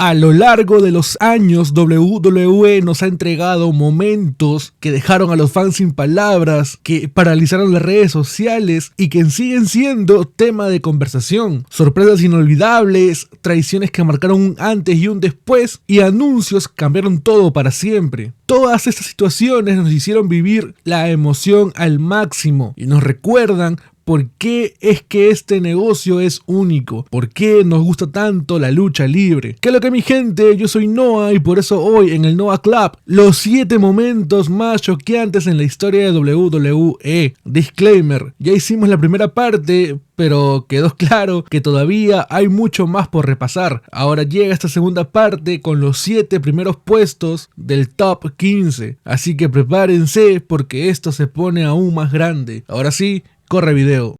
A lo largo de los años, WWE nos ha entregado momentos que dejaron a los fans sin palabras, que paralizaron las redes sociales y que siguen siendo tema de conversación. Sorpresas inolvidables, traiciones que marcaron un antes y un después y anuncios que cambiaron todo para siempre. Todas estas situaciones nos hicieron vivir la emoción al máximo y nos recuerdan ¿por qué es que este negocio es único? ¿Por qué nos gusta tanto la lucha libre? ¿Qué es lo que mi gente? Yo soy Noah y por eso hoy en el Noah Club, los 7 momentos más choqueantes en la historia de WWE. Disclaimer, ya hicimos la primera parte, pero quedó claro que todavía hay mucho más por repasar. Ahora llega esta segunda parte con los 7 primeros puestos del top 15. Así que prepárense porque esto se pone aún más grande. Ahora sí, corre video.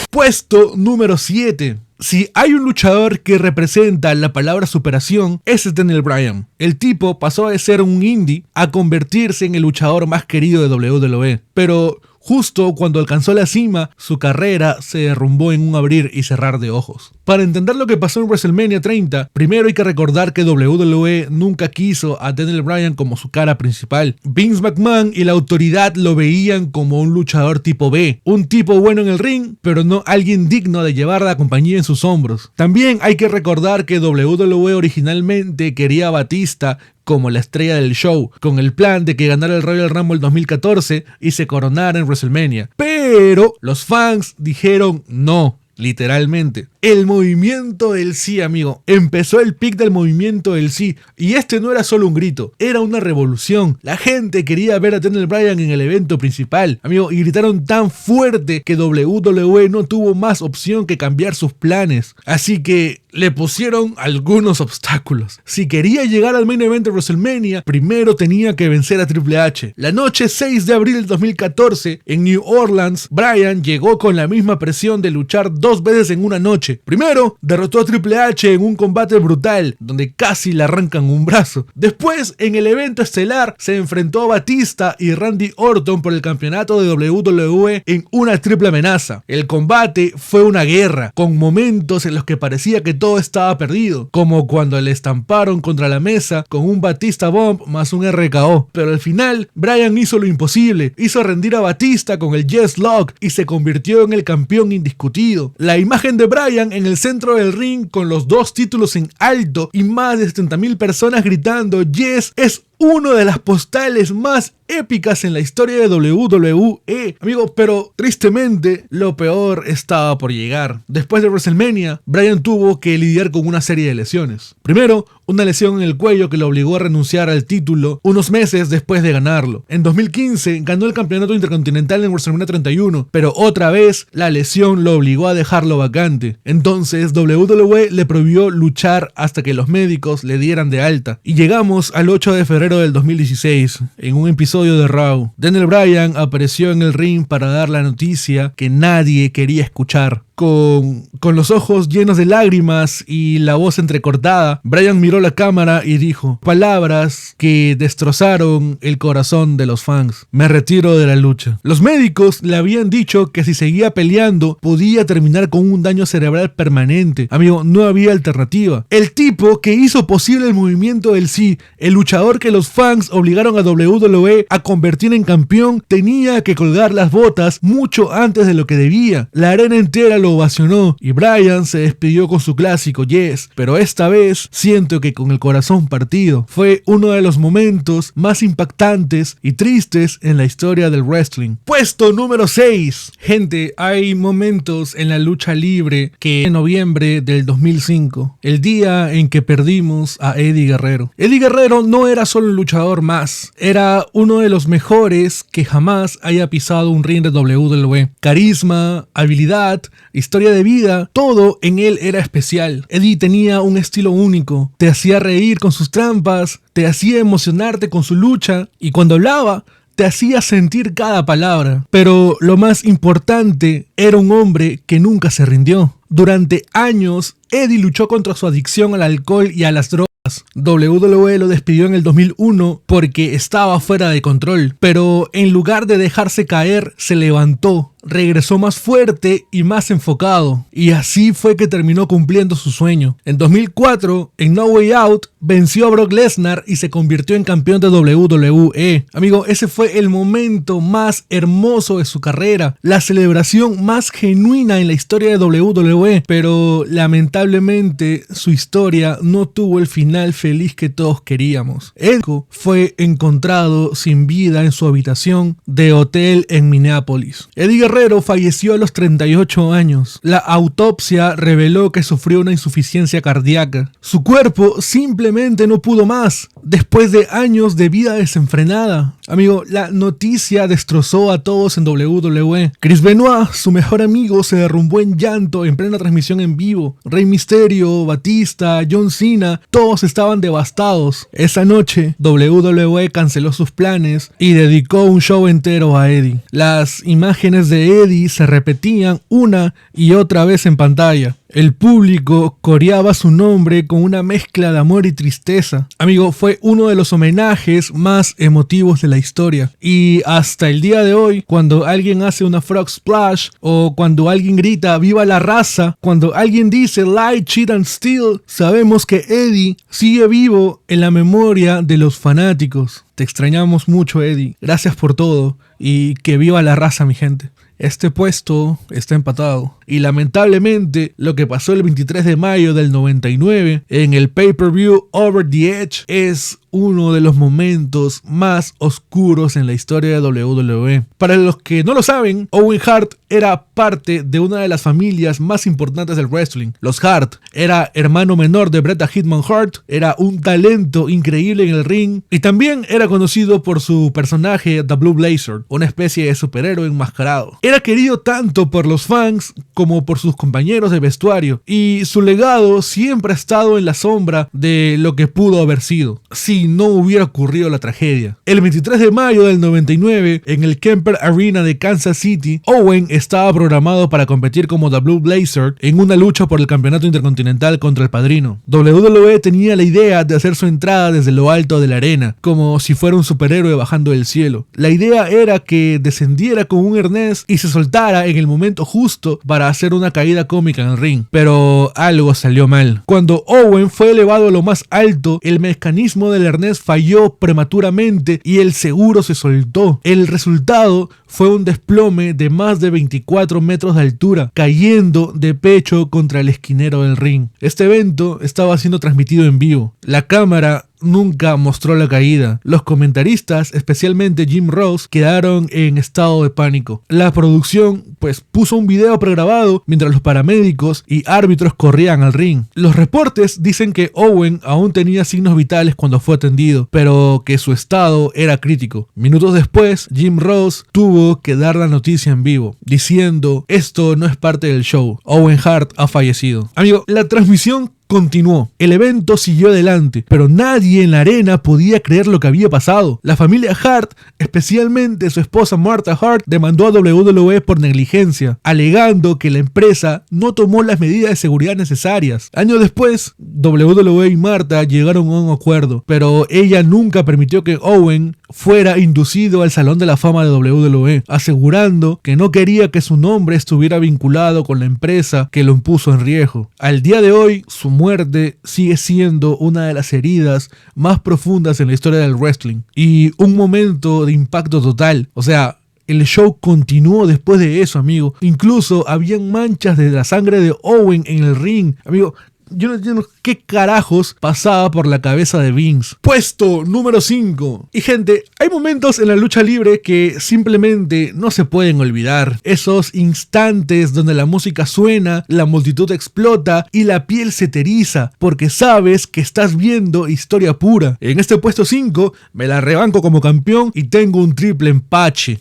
Puesto número 7. Si hay un luchador que representa la palabra superación, ese es Daniel Bryan. El tipo pasó de ser un indie a convertirse en el luchador más querido de WWE. Pero justo cuando alcanzó la cima, su carrera se derrumbó en un abrir y cerrar de ojos. Para entender lo que pasó en WrestleMania 30, primero hay que recordar que WWE nunca quiso a Daniel Bryan como su cara principal. Vince McMahon y la autoridad lo veían como un luchador tipo B, un tipo bueno en el ring, pero no alguien digno de llevar la compañía en sus hombros. También hay que recordar que WWE originalmente quería a Batista como la estrella del show, con el plan de que ganara el Royal Rumble 2014 y se coronara en WrestleMania. Pero los fans dijeron no, literalmente. El movimiento del sí, amigo. Empezó el pic del movimiento del sí. Y este no era solo un grito, era una revolución. La gente quería ver a Daniel Bryan en el evento principal, amigo, y gritaron tan fuerte que WWE no tuvo más opción que cambiar sus planes. Así que le pusieron algunos obstáculos. Si quería llegar al main event de WrestleMania, primero tenía que vencer a Triple H. La noche 6 de abril del 2014, en New Orleans, Bryan llegó con la misma presión de luchar 2 veces en una noche. Primero, derrotó a Triple H en un combate brutal, donde casi le arrancan un brazo. Después, en el evento estelar, se enfrentó a Batista y Randy Orton por el campeonato de WWE en una triple amenaza. El combate fue una guerra, con momentos en los que parecía que todo estaba perdido, como cuando le estamparon contra la mesa con un Batista Bomb más un RKO. Pero al final, Bryan hizo lo imposible, hizo rendir a Batista con el Yes Lock y se convirtió en el campeón indiscutido. La imagen de Bryan en el centro del ring con los 2 títulos en alto y más de 70,000 personas gritando Yes es una de las postales más épicas en la historia de WWE, amigo, pero tristemente lo peor estaba por llegar. Después de WrestleMania, Bryan tuvo que lidiar con una serie de lesiones. Primero, una lesión en el cuello que lo obligó a renunciar al título unos meses después de ganarlo. En 2015 ganó el campeonato intercontinental en WrestleMania 31, pero otra vez la lesión lo obligó a dejarlo vacante. Entonces WWE le prohibió luchar hasta que los médicos le dieran de alta. Y llegamos al 8 de febrero del 2016, en un episodio de Raw. Daniel Bryan apareció en el ring para dar la noticia que nadie quería escuchar. Con los ojos llenos de lágrimas y la voz entrecortada, Bryan miró la cámara y dijo palabras que destrozaron el corazón de los fans: me retiro de la lucha. Los médicos le habían dicho que si seguía peleando podía terminar con un daño cerebral permanente. Amigo, no había alternativa. El tipo que hizo posible el movimiento del sí, el luchador que los fans obligaron a WWE a convertir en campeón, tenía que colgar las botas mucho antes de lo que debía. La arena entera lo ovacionó y Bryan se despidió con su clásico Yes, pero esta vez siento que con el corazón partido. Fue uno de los momentos más impactantes y tristes en la historia del wrestling. Puesto número 6. Gente, hay momentos en la lucha libre que en noviembre del 2005, el día en que perdimos a Eddie Guerrero. Eddie Guerrero no era solo un luchador más, era uno de los mejores que jamás haya pisado un ring de WWE. Carisma, habilidad, historia de vida, todo en él era especial. Eddie tenía un estilo único, te hacía reír con sus trampas, te hacía emocionarte con su lucha y cuando hablaba te hacía sentir cada palabra. Pero lo más importante, era un hombre que nunca se rindió. Durante años, Eddie luchó contra su adicción al alcohol y a las drogas. WWE lo despidió en el 2001 porque estaba fuera de control, pero en lugar de dejarse caer, se levantó regresó más fuerte y más enfocado, y así fue que terminó cumpliendo su sueño. En 2004, en No Way Out, venció a Brock Lesnar y se convirtió en campeón de WWE. Amigo, ese fue el momento más hermoso de su carrera, la celebración más genuina en la historia de WWE, pero lamentablemente su historia no tuvo el final feliz que todos queríamos. Eddie fue encontrado sin vida en su habitación de hotel en Minneapolis. Eddie Guerrero falleció a los 38 años. La autopsia reveló que sufrió una insuficiencia cardíaca. Su cuerpo simplemente no pudo más, después de años de vida desenfrenada. Amigo, la noticia destrozó a todos en WWE. Chris Benoit, su mejor amigo, se derrumbó en llanto en plena transmisión en vivo. Rey Mysterio, Batista, John Cena, todos estaban devastados. Esa noche, WWE canceló sus planes y dedicó un show entero a Eddie. Las imágenes de Eddie se repetían una y otra vez en pantalla. El público coreaba su nombre con una mezcla de amor y tristeza. Amigo, fue uno de los homenajes más emotivos de la historia. Y hasta el día de hoy, cuando alguien hace una frog splash, o cuando alguien grita ¡Viva la raza!, cuando alguien dice Lie, Cheat and Steal, sabemos que Eddie sigue vivo en la memoria de los fanáticos. Te extrañamos mucho, Eddie. Gracias por todo y que viva la raza, mi gente. Este puesto está empatado. Y lamentablemente, lo que pasó el 23 de mayo del 99 en el pay-per-view Over the Edge es uno de los momentos más oscuros en la historia de WWE. Para los que no lo saben, Owen Hart era parte de una de las familias más importantes del wrestling. Los Hart. Era hermano menor de Bret Hitman Hart, era un talento increíble en el ring y también era conocido por su personaje The Blue Blazer, una especie de superhéroe enmascarado. Era querido tanto por los fans como por sus compañeros de vestuario, y su legado siempre ha estado en la sombra de lo que pudo haber sido si no hubiera ocurrido la tragedia. El 23 de mayo del 99, en el Kemper Arena de Kansas City, Owen estaba programado para competir como The Blue Blazer en una lucha por el campeonato intercontinental contra el Padrino. WWE tenía la idea de hacer su entrada desde lo alto de la arena, como si fuera un superhéroe bajando del cielo. La idea era que descendiera con un arnés y se soltara en el momento justo para hacer una caída cómica en el ring, pero algo salió mal. Cuando Owen fue elevado a lo más alto, el mecanismo del arnés falló prematuramente y el seguro se soltó. El resultado fue un desplome de más de 24 metros de altura, cayendo de pecho contra el esquinero del ring. Este evento estaba siendo transmitido en vivo. La cámara nunca mostró la caída. Los comentaristas, especialmente Jim Ross, quedaron en estado de pánico. La producción puso un video pregrabado mientras los paramédicos y árbitros corrían al ring. Los reportes dicen que Owen aún tenía signos vitales cuando fue atendido, pero que su estado era crítico. Minutos después, Jim Ross tuvo que dar la noticia en vivo, diciendo: esto no es parte del show, Owen Hart ha fallecido. Amigo, la transmisión continuó. El evento siguió adelante, pero nadie en la arena podía creer lo que había pasado. La familia Hart, especialmente su esposa Martha Hart, demandó a WWE por negligencia, alegando que la empresa no tomó las medidas de seguridad necesarias. Años después, WWE y Martha llegaron a un acuerdo, pero ella nunca permitió que Owen fuera inducido al Salón de la Fama de WWE, asegurando que no quería que su nombre estuviera vinculado con la empresa que lo impuso en riesgo. Al día de hoy, su muerte sigue siendo una de las heridas más profundas en la historia del wrestling y un momento de impacto total. O sea, el show continuó después de eso, amigo. Incluso habían manchas de la sangre de Owen en el ring, amigo. Yo no entiendo qué carajos pasaba por la cabeza de Vince. Puesto número 5. Y gente, hay momentos en la lucha libre que simplemente no se pueden olvidar. Esos instantes donde la música suena, la multitud explota y la piel se te eriza porque sabes que estás viendo historia pura. En este puesto 5 me la rebanco como campeón y tengo un triple empache.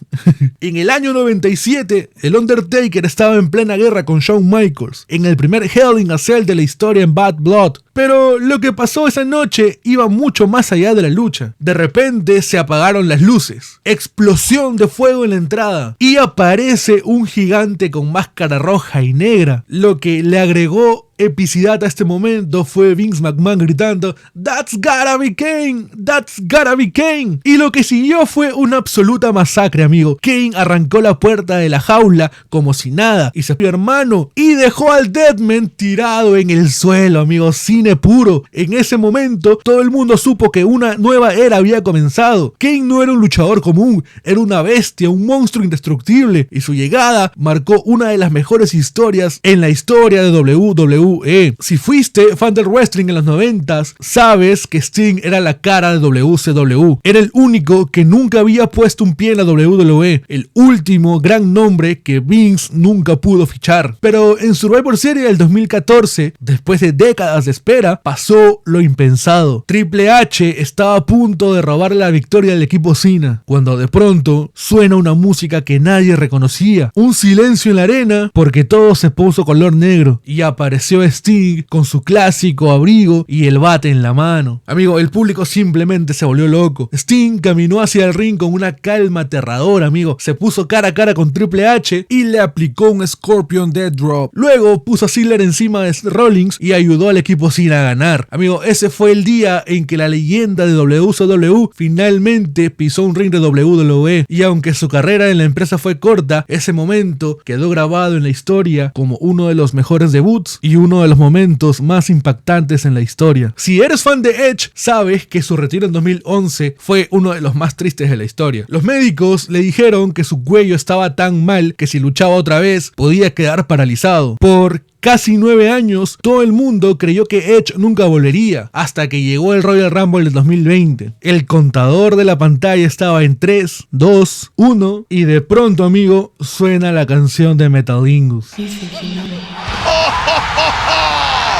En el año 97, el Undertaker estaba en plena guerra con Shawn Michaels en el primer Hell in a Cell de la historia en Bad Blood. Pero lo que pasó esa noche iba mucho más allá de la lucha. De repente se apagaron las luces, explosión de fuego en la entrada y aparece un gigante con máscara roja y negra, lo que le agregó epicidad a este momento fue Vince McMahon gritando "That's gotta be Kane, that's gotta be Kane", y lo que siguió fue una absoluta masacre, amigo. Kane arrancó la puerta de la jaula como si nada y se fue, hermano, y dejó al Deadman tirado en el suelo, amigo. Cine puro. En ese momento todo el mundo supo que una nueva era había comenzado. Kane no era un luchador común, era una bestia, un monstruo indestructible, y su llegada marcó una de las mejores historias en la historia de WWE. Si fuiste fan del wrestling en los 90s, sabes que Sting era la cara de WCW. Era el único que nunca había puesto un pie en la WWE, el último gran nombre que Vince nunca pudo fichar. Pero en Survivor Series del 2014, después de décadas de espera, pasó lo impensado. Triple H estaba a punto de robarle la victoria al equipo Cena, cuando de pronto suena una música que nadie reconocía. Un silencio en la arena porque todo se puso color negro y apareció Sting con su clásico abrigo y el bate en la mano. Amigo, el público simplemente se volvió loco. Sting caminó hacia el ring con una calma aterradora, amigo. Se puso cara a cara con Triple H y le aplicó un Scorpion Death Drop. Luego puso a Ziggler encima de Rollins y ayudó al equipo Cena a ganar. Amigo, ese fue el día en que la leyenda de WCW finalmente pisó un ring de WWE, y aunque su carrera en la empresa fue corta, ese momento quedó grabado en la historia como uno de los mejores debuts y uno de los momentos más impactantes en la historia. Si eres fan de Edge, sabes que su retiro en 2011 fue uno de los más tristes de la historia. Los médicos le dijeron que su cuello estaba tan mal que si luchaba otra vez podía quedar paralizado. Por casi 9 años, todo el mundo creyó que Edge nunca volvería, hasta que llegó el Royal Rumble del 2020. El contador de la pantalla estaba en 3, 2, 1 y de pronto, amigo, suena la canción de Metalingus.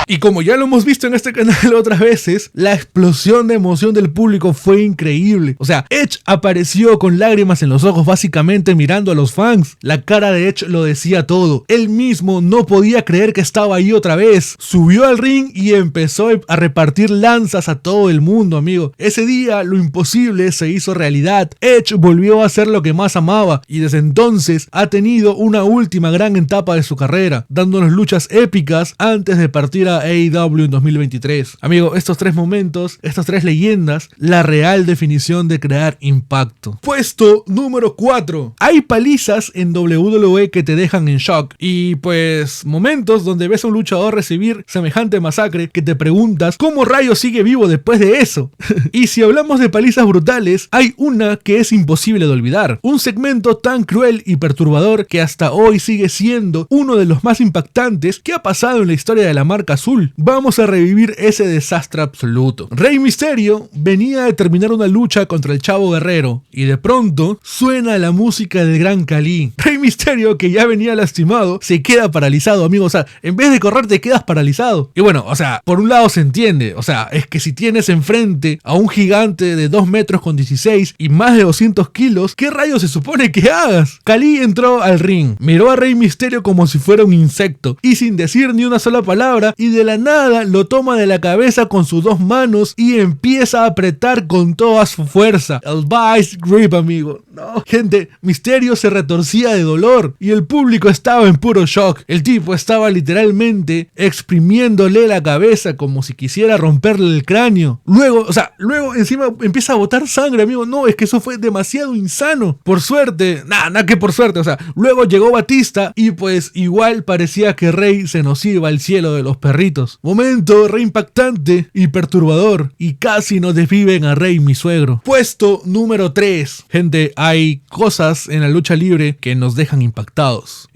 Y como ya lo hemos visto en este canal otras veces, la explosión de emoción del público fue increíble. O sea, Edge apareció con lágrimas en los ojos, básicamente mirando a los fans. La cara de Edge lo decía todo. Él mismo no podía creer que estaba ahí otra vez. Subió al ring y empezó a repartir lanzas a todo el mundo, amigo. Ese día lo imposible se hizo realidad. Edge volvió a hacer lo que más amaba y desde entonces ha tenido una última gran etapa de su carrera, dándonos luchas épicas antes de partir a AEW en 2023. Amigo, estos 3 momentos, estas 3 leyendas, la real definición de crear impacto. Puesto número 4. Hay palizas en WWE que te dejan en shock, y pues momentos donde ves a un luchador recibir semejante masacre que te preguntas ¿cómo rayos sigue vivo después de eso? Y si hablamos de palizas brutales, hay una que es imposible de olvidar. Un segmento tan cruel y perturbador que hasta hoy sigue siendo uno de los más impactantes que ha pasado en la historia de la marca azul. Vamos a revivir ese desastre absoluto. Rey Mysterio venía de terminar una lucha contra el Chavo Guerrero y de pronto suena la música del Gran Khali. Rey Mysterio, que ya venía lastimado, se queda paralizado, amigo. O sea, en vez de correr te quedas paralizado. Y bueno, o sea, por un lado se entiende. O sea, es que si tienes enfrente a un gigante de 2 metros con 16 y más de 200 kilos, ¿qué rayos se supone que hagas? Khali entró al ring, miró a Rey Mysterio como si fuera un insecto y sin decir ni una sola palabra, y de la nada lo toma de la cabeza con sus 2 manos y empieza a apretar con toda su fuerza. El Vice Grip, amigo. No, gente, Mysterio se retorcía de dolor y el público estaba en puro shock. El tipo estaba literalmente exprimiéndole la cabeza como si quisiera romperle el cráneo. Luego encima empieza a botar sangre, amigo. No, es que eso fue demasiado insano. Por suerte, nada que por suerte, o sea, luego llegó Batista y pues igual parecía que Rey se nos iba al cielo de los perritos. Momento re impactante y perturbador, y casi nos desviven a Rey, mi suegro. Puesto número 3. Gente, hay cosas en la lucha libre que nos dejan impactados.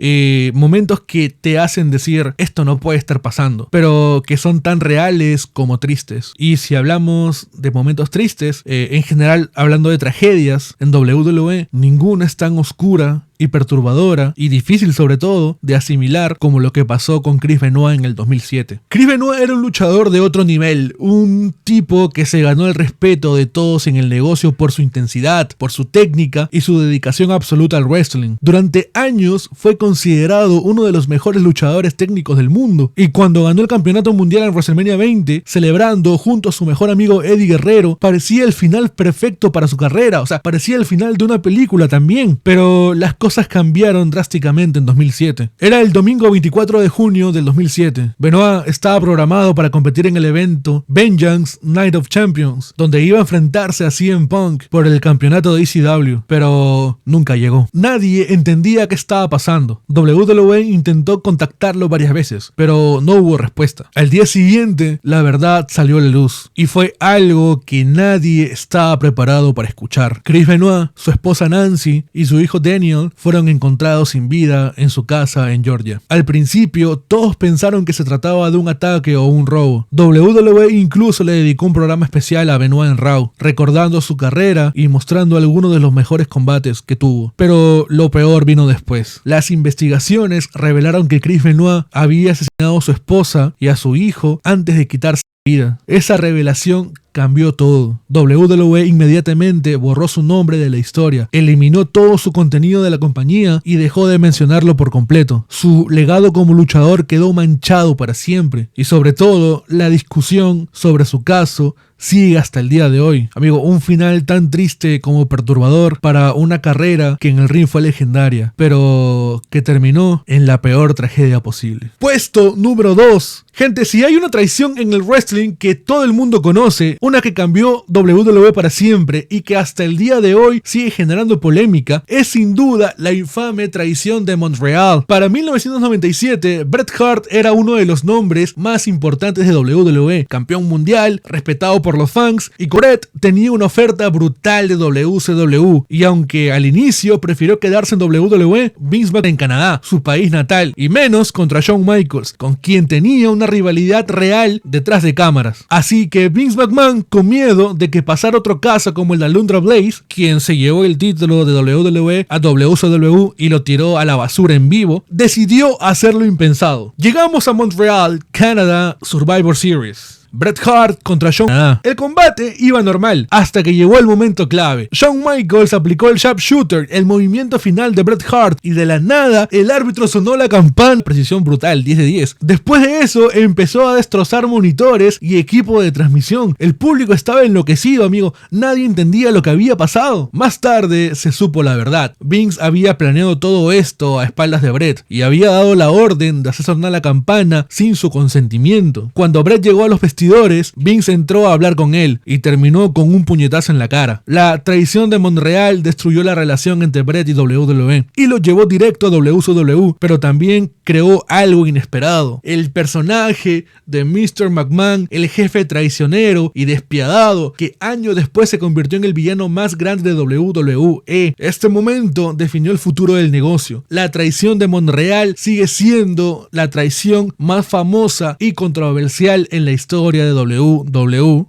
Momentos que te hacen decir, esto no puede estar pasando, pero que son tan reales como tristes. Y si hablamos de momentos tristes, en general hablando de tragedias, en WWE, ninguna es tan oscura y perturbadora y difícil sobre todo de asimilar como lo que pasó con Chris Benoit en el 2007. Chris Benoit era un luchador de otro nivel, un tipo que se ganó el respeto de todos en el negocio por su intensidad, por su técnica y su dedicación absoluta al wrestling. Durante años fue considerado uno de los mejores luchadores técnicos del mundo, y cuando ganó el campeonato mundial en WrestleMania 20, celebrando junto a su mejor amigo Eddie Guerrero, parecía el final perfecto para su carrera. O sea, parecía el final de una película también, pero las cosas cambiaron drásticamente en 2007. Era el domingo 24 de junio del 2007. Benoit estaba programado para competir en el evento Vengeance Night of Champions, donde iba a enfrentarse a CM Punk por el campeonato de ECW, pero nunca llegó. Nadie entendía qué estaba pasando. WWE intentó contactarlo varias veces, pero no hubo respuesta. Al día siguiente, la verdad salió a la luz, y fue algo que nadie estaba preparado para escuchar. Chris Benoit, su esposa Nancy y su hijo Daniel fueron encontrados sin vida en su casa en Georgia. Al principio, todos pensaron que se trataba de un ataque o un robo. WWE incluso le dedicó un programa especial a Benoit en Raw, recordando su carrera y mostrando algunos de los mejores combates que tuvo. Pero lo peor vino después. Las investigaciones revelaron que Chris Benoit había asesinado a su esposa y a su hijo antes de quitarse la vida. Esa revelación cambió todo. WWE inmediatamente borró su nombre de la historia, eliminó todo su contenido de la compañía y dejó de mencionarlo por completo. Su legado como luchador quedó manchado para siempre, y sobre todo, la discusión sobre su caso sigue hasta el día de hoy. Amigo, un final tan triste como perturbador para una carrera que en el ring fue legendaria, pero que terminó en la peor tragedia posible. Puesto número 2. Gente, si hay una traición en el wrestling que todo el mundo conoce, una que cambió WWE para siempre y que hasta el día de hoy sigue generando polémica, es sin duda la infame traición de Montreal. Para 1997, Bret Hart era uno de los nombres más importantes de WWE, campeón mundial, respetado por los fans, y Bret tenía una oferta brutal de WCW, y aunque al inicio prefirió quedarse en WWE, Vince McMahon en Canadá, su país natal, y menos contra Shawn Michaels, con quien tenía una rivalidad real detrás de cámaras. Así que Vince McMahon, con miedo de que pasara otro caso como el de Alundra Blaze, quien se llevó el título de WWE a WCW y lo tiró a la basura en vivo, decidió hacer lo impensado. Llegamos a Montreal, Canadá Survivor Series. Bret Hart contra Shawn. El combate iba normal hasta que llegó el momento clave. Shawn Michaels aplicó el sharpshooter, el movimiento final de Bret Hart, y de la nada el árbitro sonó la campana. Precisión brutal, 10 de 10. Después de eso empezó a destrozar monitores y equipo de transmisión. El público estaba enloquecido, amigo. Nadie entendía lo que había pasado. Más tarde se supo la verdad. Vince había planeado todo esto a espaldas de Bret y había dado la orden de hacer sonar la campana sin su consentimiento. Cuando Bret llegó a los vestidores, Vince entró a hablar con él y terminó con un puñetazo en la cara. La traición de Montreal destruyó la relación entre Bret y WWE y lo llevó directo a WCW, pero también creó algo inesperado. El personaje de Mr. McMahon, el jefe traicionero y despiadado, que años después se convirtió en el villano más grande de WWE. Este momento definió el futuro del negocio. La traición de Montreal sigue siendo la traición más famosa y controversial en la historia de WWE.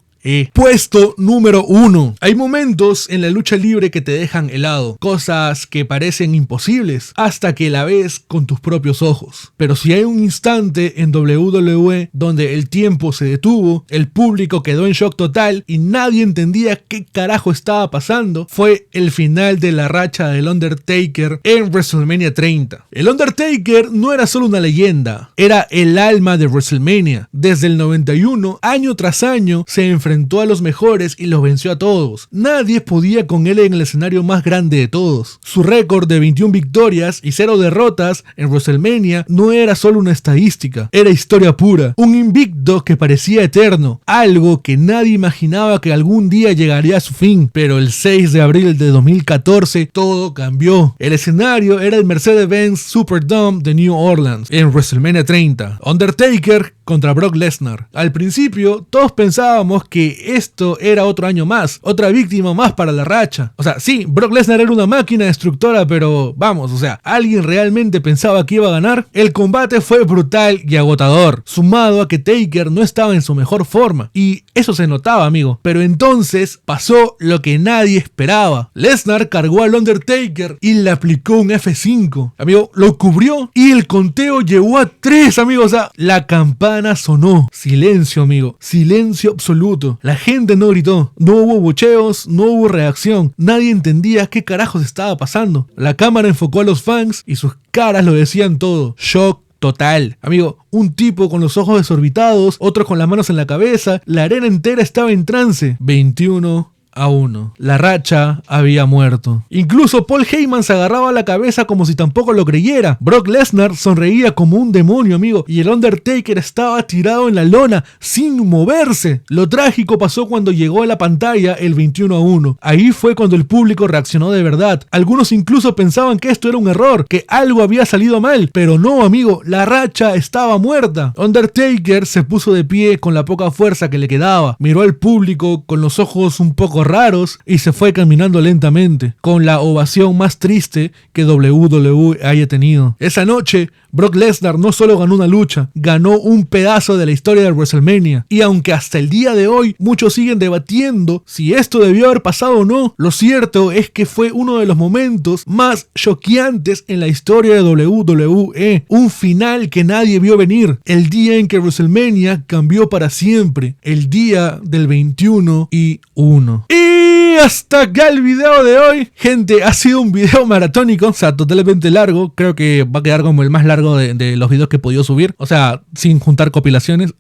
Puesto número 1. Hay momentos en la lucha libre que te dejan helado, cosas que parecen imposibles hasta que la ves con tus propios ojos. Pero si hay un instante en WWE donde el tiempo se detuvo, el público quedó en shock total y nadie entendía qué carajo estaba pasando, fue el final de la racha del Undertaker en WrestleMania 30. El Undertaker no era solo una leyenda, era el alma de WrestleMania. Desde el 91, año tras año, se enfrentó a los mejores y los venció a todos. Nadie podía con él en el escenario más grande de todos. Su récord de 21 victorias y 0 derrotas en WrestleMania no era solo una estadística, era historia pura. Un invicto que parecía eterno, algo que nadie imaginaba que algún día llegaría a su fin. Pero el 6 de abril de 2014 todo cambió. El escenario era el Mercedes-Benz Superdome de New Orleans en WrestleMania 30. Undertaker contra Brock Lesnar. Al principio todos pensábamos que esto era otro año más, otra víctima más para la racha. O sea, sí, Brock Lesnar era una máquina destructora, pero vamos, o sea, ¿alguien realmente pensaba que iba a ganar? El combate fue brutal y agotador, sumado a que Taker no estaba en su mejor forma, y eso se notaba, amigo. Pero entonces pasó lo que nadie esperaba. Lesnar cargó al Undertaker y le aplicó un F5. Amigo, lo cubrió y el conteo llegó a 3, amigo. O sea, la campana sonó. Silencio, amigo. Silencio absoluto. La gente no gritó. No hubo bucheos, no hubo reacción. Nadie entendía qué carajos estaba pasando. La cámara enfocó a los fans y sus caras lo decían todo. Shock total. Amigo, un tipo con los ojos desorbitados, otro con las manos en la cabeza. La arena entera estaba en trance. 21 21-1. La racha había muerto. Incluso Paul Heyman se agarraba la cabeza como si tampoco lo creyera. Brock Lesnar sonreía como un demonio, amigo, y el Undertaker estaba tirado en la lona sin moverse. Lo trágico pasó cuando llegó a la pantalla el 21-1. Ahí fue cuando el público reaccionó de verdad. Algunos incluso pensaban que esto era un error, que algo había salido mal, pero no, amigo, la racha estaba muerta. Undertaker se puso de pie con la poca fuerza que le quedaba, miró al público con los ojos un poco raros y se fue caminando lentamente, con la ovación más triste que WWE haya tenido. Esa noche, Brock Lesnar no solo ganó una lucha, ganó un pedazo de la historia de WrestleMania. Y aunque hasta el día de hoy muchos siguen debatiendo si esto debió haber pasado o no, lo cierto es que fue uno de los momentos más choqueantes en la historia de WWE. Un final que nadie vio venir. El día en que WrestleMania cambió para siempre. El día del 21-1. Y hasta acá el video de hoy. Gente, ha sido un video maratónico, o sea, totalmente largo. Creo que va a quedar como el más largo de los videos que he podido subir. O sea, sin juntar compilaciones.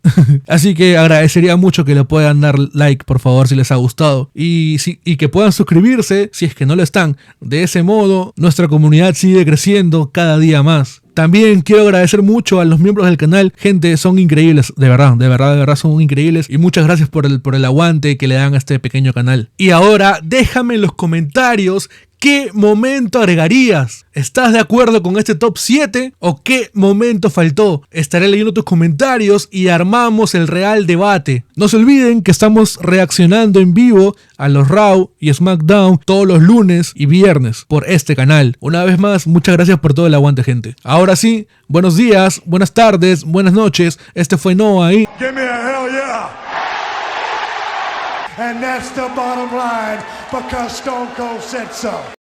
Así que agradecería mucho que le puedan dar like, por favor, si les ha gustado. Y que puedan suscribirse si es que no lo están. De ese modo, nuestra comunidad sigue creciendo cada día más. También quiero agradecer mucho a los miembros del canal. Gente, son increíbles, de verdad son increíbles. Y muchas gracias por el aguante que le dan a este pequeño canal. Y ahora, déjame en los comentarios ¿qué momento agregarías? ¿Estás de acuerdo con este top 7? ¿O qué momento faltó? Estaré leyendo tus comentarios y armamos el real debate. No se olviden que estamos reaccionando en vivo a los Raw y SmackDown todos los lunes y viernes por este canal. Una vez más, muchas gracias por todo el aguante, gente. Ahora sí, buenos días, buenas tardes, buenas noches. Este fue Noah y... Give me a hell yeah! And that's the bottom line, because Stone Cold said so.